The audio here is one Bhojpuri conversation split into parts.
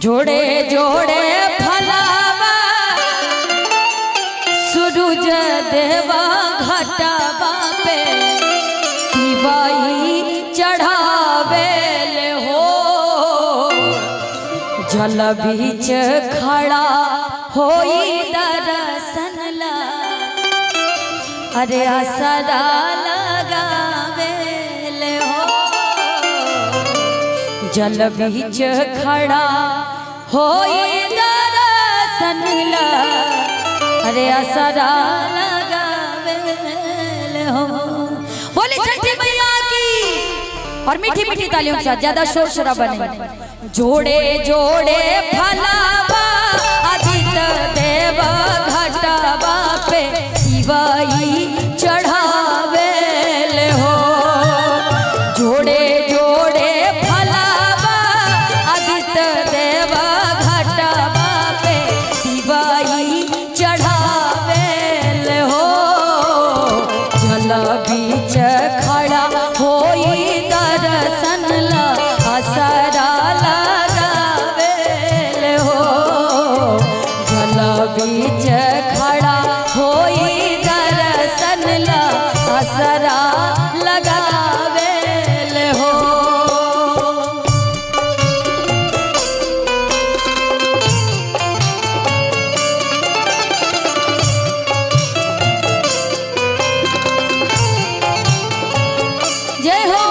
जोड़े जोड़े फलावा सूरज देवा घटावा पे दिवाई चढ़ावेल हो। जल बीच खड़ा होई दर्शन ला अरे असरा लगावेल हो। जल बीच खड़ा होई दर्शन ला अरे असरा लगावेल हो। बोले छठी मैया की और मीठी मीठी तालियों के साथ, ज्यादा शोर शराबा नहीं। जोड़े जोड़े फलावा आदित्य देव घटावा पे दिवाई चढ़ावेल हो। जोड़े जोड़े फलावा आदित्य देव घटावा पे दिवाई चढ़ावेल हो। जल बीच खड़ा होई दर्शन ला असरा लगावेल हो। जल बीच खड़ा होई दर्शन ला असरा लगावेल हो। जय हो।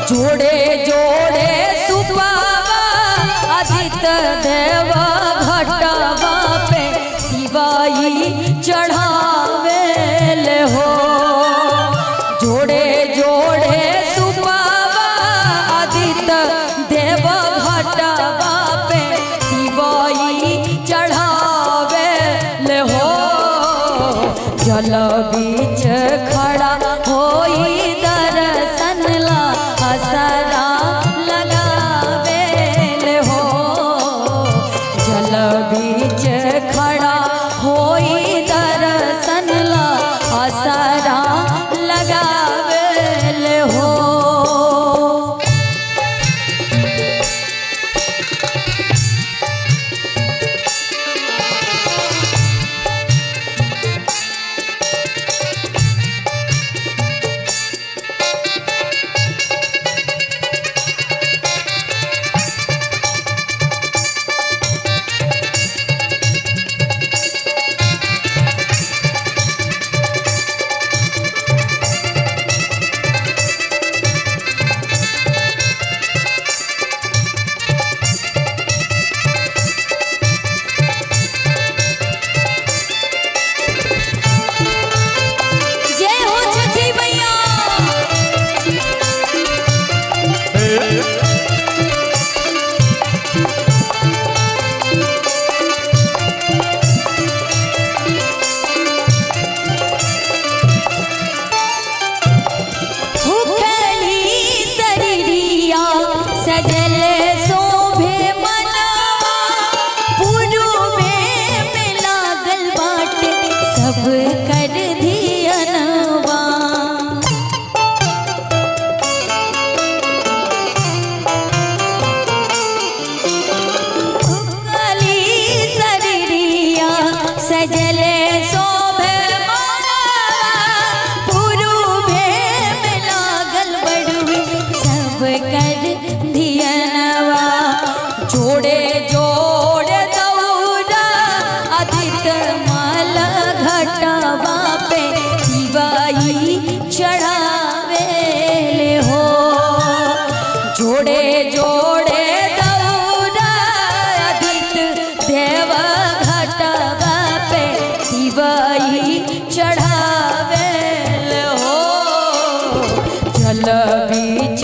जोड़े जोड़े सुपावा आदित्य देव घटावा पे दिवाई चढ़ावेल हो। जोड़े जोड़े सुपावा आदित्य देव घटावा पे दिवाई चढ़ावेल हो। जल बीच खड़ा होई दर्शन ला असरा जल बीच